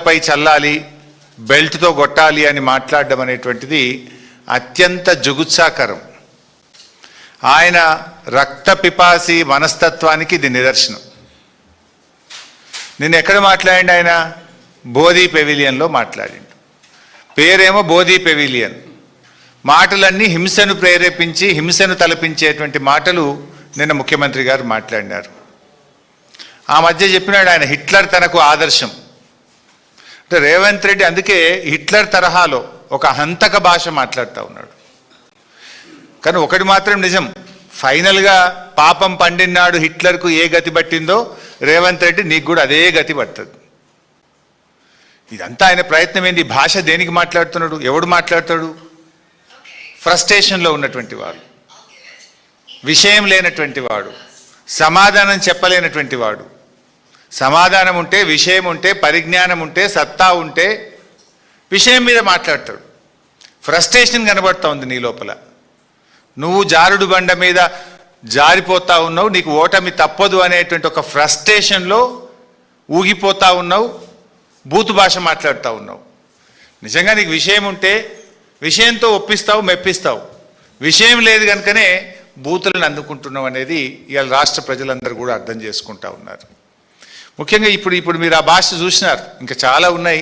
వాళ్ళపై చల్లాలి, బెల్ట్తో కొట్టాలి అని మాట్లాడడం అనేటువంటిది అత్యంత జుగుత్సాకరం. ఆయన రక్త పిపాసి మనస్తత్వానికి ఇది నిదర్శనం. నేను ఎక్కడ మాట్లాడి, ఆయన బోధి పెవిలియన్లో మాట్లాడిండు. పేరేమో బోధి పెవిలియన్. మాటలన్నీ హింసను ప్రేరేపించి హింసను తలపించేటువంటి మాటలు నిన్న ముఖ్యమంత్రి గారు మాట్లాడినారు. ఆ మధ్య చెప్పినాడు ఆయన హిట్లర్ తనకు ఆదర్శం. అంటే రేవంత్ రెడ్డి అందుకే హిట్లర్ తరహాలో ఒక హంతక భాష మాట్లాడుతూ ఉన్నాడు. కానీ ఒకటి మాత్రం నిజం, ఫైనల్గా పాపం పండినాడు హిట్లర్కు ఏ గతి పట్టిందో రేవంత్ రెడ్డి నీకు కూడా అదే గతి పడుతుంది. ఇదంతా ఆయన ప్రయత్నం ఏంది? భాష దేనికి మాట్లాడుతున్నాడు? ఎవడు మాట్లాడతాడు? ఫ్రస్ట్రేషన్లో ఉన్నటువంటి వాడు, విషయం లేనటువంటి వాడు, సమాధానం చెప్పలేనటువంటి వాడు. సమాధానం ఉంటే, విషయం ఉంటే, పరిజ్ఞానం ఉంటే, సత్తా ఉంటే విషయం మీద మాట్లాడతాడు. ఫ్రస్ట్రేషన్ కనబడుతూ ఉంది నీ లోపల. నువ్వు జారుడు బండ మీద జారిపోతా ఉన్నావు, నీకు ఓటమి తప్పదు అనేటువంటి ఒక ఫ్రస్ట్రేషన్లో ఊగిపోతా ఉన్నావు, బూతు భాష మాట్లాడుతూ ఉన్నావు. నిజంగా నీకు విషయం ఉంటే విషయంతో ఒప్పిస్తావు, మెప్పిస్తావు. విషయం లేదు కనుకనే బూతులను అందుకుంటున్నావు అనేది ఇవాళ రాష్ట్ర ప్రజలందరూ కూడా అర్థం చేసుకుంటా ఉన్నారు. ముఖ్యంగా ఇప్పుడు మీరు ఆ భాష చూసినారు, ఇంకా చాలా ఉన్నాయి.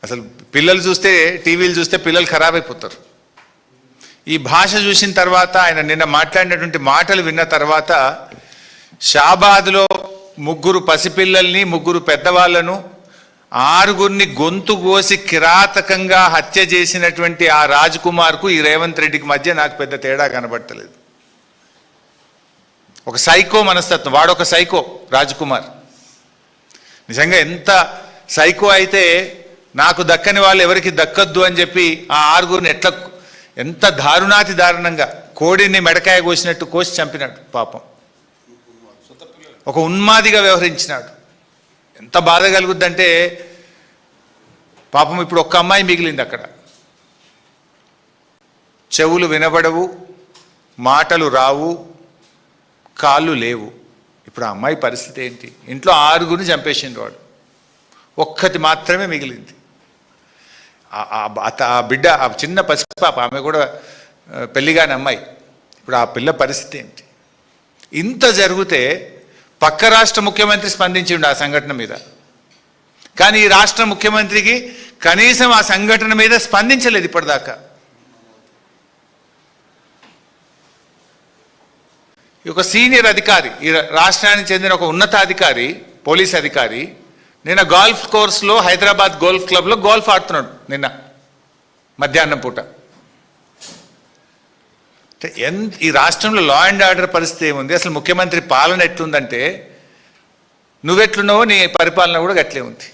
అసలు పిల్లలు చూస్తే, టీవీలు చూస్తే పిల్లలు ఖరాబ్ అయిపోతారు. ఈ భాష చూసిన తర్వాత, ఆయన నిన్న మాట్లాడినటువంటి మాటలు విన్న తర్వాత, షాబాద్లో 3 పసిపిల్లల్ని 3 పెద్దవాళ్లను 6గురిని గొంతు కోసి కిరాతకంగా హత్య చేసినటువంటి ఆ రాజ్ కుమార్కు ఈ రేవంత్ రెడ్డికి మధ్య నాకు పెద్ద తేడా కనబడతలేదు. ఒక సైకో మనస్తత్వం, వాడొక సైకో రాజ్ కుమార్. నిజంగా ఎంత సైకో అయితే నాకు దక్కని వాళ్ళు ఎవరికి దక్కద్దు అని చెప్పి ఆ 6గురిని ఎంత దారుణాతి దారుణంగా కోడిని మెడకాయ కోసినట్టు కోసి చంపినాడు. పాపం ఒక ఉన్మాదిగా వ్యవహరించినాడు. ఎంత బాధ కలుగుద్దంటే, పాపం ఇప్పుడు ఒక్క అమ్మాయి మిగిలింది అక్కడ. చెవులు వినబడవు, మాటలు రావు, కాళ్ళు లేవు. ఇప్పుడు ఆ అమ్మాయి పరిస్థితి ఏంటి? ఇంట్లో 6గురిని చంపేసిండు వాడు, ఒక్కటి మాత్రమే మిగిలింది. ఆ బిడ్డ, ఆ చిన్న పసిపాప, ఆమె కూడా పెళ్లిగాని అమ్మాయి. ఇప్పుడు ఆ పిల్ల పరిస్థితి ఏంటి? ఇంత జరిగితే పక్క రాష్ట్ర ముఖ్యమంత్రి స్పందించిండు ఆ సంఘటన మీద. కానీ ఈ రాష్ట్ర ముఖ్యమంత్రికి కనీసం ఆ సంఘటన మీద స్పందించలేదు ఇప్పటిదాకా. ఒక సీనియర్ అధికారి, ఈ రాష్ట్రానికి చెందిన ఒక ఉన్నతాధికారి, పోలీస్ అధికారి, నిన్న గోల్ఫ్ కోర్స్లో హైదరాబాద్ గోల్ఫ్ క్లబ్లో గోల్ఫ్ ఆడుతున్నాడు నిన్న మధ్యాహ్నం పూట. ఈ రాష్ట్రంలో లా అండ్ ఆర్డర్ పరిస్థితి ఏముంది? అసలు ముఖ్యమంత్రి పాలన ఎట్లుందంటే, నువ్వెట్లున్నావో నీ పరిపాలన కూడా గట్లే ఉంది.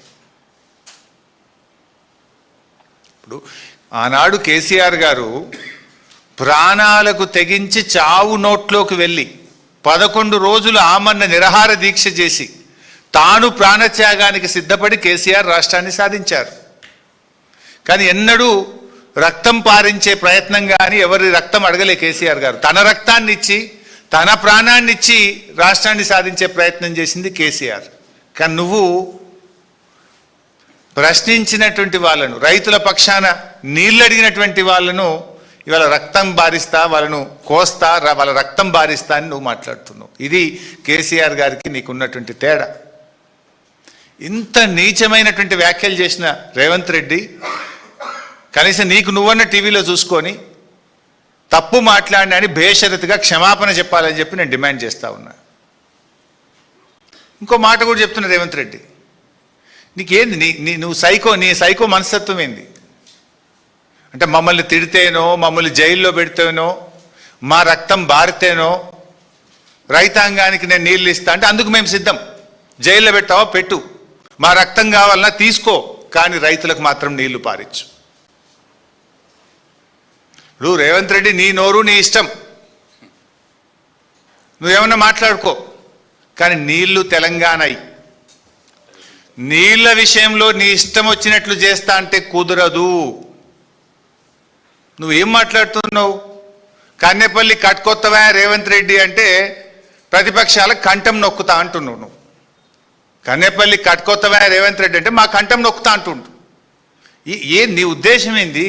ఇప్పుడు ఆనాడు కేసీఆర్ గారు ప్రాణాలకు తెగించి చావు నోట్లోకి వెళ్ళి 11 రోజులు ఆమరణ నిరాహార దీక్ష చేసి తాను ప్రాణత్యాగానికి సిద్ధపడి కేసీఆర్ రాష్ట్రాన్ని సాధించారు. కానీ ఎన్నడూ రక్తం పారించే ప్రయత్నం కానీ ఎవరి రక్తం అడగలే కేసీఆర్ గారు. తన రక్తాన్ని ఇచ్చి, తన ప్రాణాన్ని ఇచ్చి రాష్ట్రాన్ని సాధించే ప్రయత్నం చేసింది కేసీఆర్. కానీ నువ్వు ప్రశ్నించినటువంటి వాళ్ళను, రైతుల పక్షాన నీళ్ళు అడిగినటువంటి వాళ్ళను ఇవాళ రక్తం బారిస్తా, వాళ్ళను కోస్తా, వాళ్ళ రక్తం బారిస్తా అని నువ్వు మాట్లాడుతున్నావు. ఇది కేసీఆర్ గారికి నీకున్నటువంటి తేడా. ఇంత నీచమైనటువంటి వ్యాఖ్యలు చేసిన రేవంత్ రెడ్డి కనీసం నీకు నువ్వన్న టీవీలో చూసుకొని తప్పు మాట్లాడినా అని బేషరతుగా క్షమాపణ చెప్పాలని చెప్పి నేను డిమాండ్ చేస్తా ఉన్నా. ఇంకో మాట కూడా చెప్తున్నా రేవంత్ రెడ్డి, నీకేంది నువ్వు సైకో, నీ సైకో మనస్తత్వం ఏంది? అంటే మమ్మల్ని తిడితేనో, మమ్మల్ని జైల్లో పెడితేనో, మా రక్తం బారితేనో రైతాంగానికి నేను నీళ్ళు ఇస్తా అంటే అందుకు మేము సిద్ధం. జైల్లో పెట్టావా పెట్టు, మా రక్తం కావాలన్నా తీసుకో, కానీ రైతులకు మాత్రం నీళ్లు పారించు. ఇప్పుడు రేవంత్ రెడ్డి నీ నోరు నీ ఇష్టం, నువ్వేమన్నా మాట్లాడుకో, కానీ నీళ్లు తెలంగాణయి. నీళ్ల విషయంలో నీ ఇష్టం వచ్చినట్లు చేస్తా అంటే కుదరదు. నువ్వేం మాట్లాడుతున్నావు? కన్నెపల్లి కట్టుకొత్తవా రేవంత్ రెడ్డి అంటే ప్రతిపక్షాలకు కంఠం నొక్కుతా అంటున్నావు నువ్వు. కన్నేపల్లి కట్టుకొత్తవా రేవంత్ రెడ్డి అంటే మా కంఠం నొక్కుతా అంటుండు. నీ ఉద్దేశం ఏంది?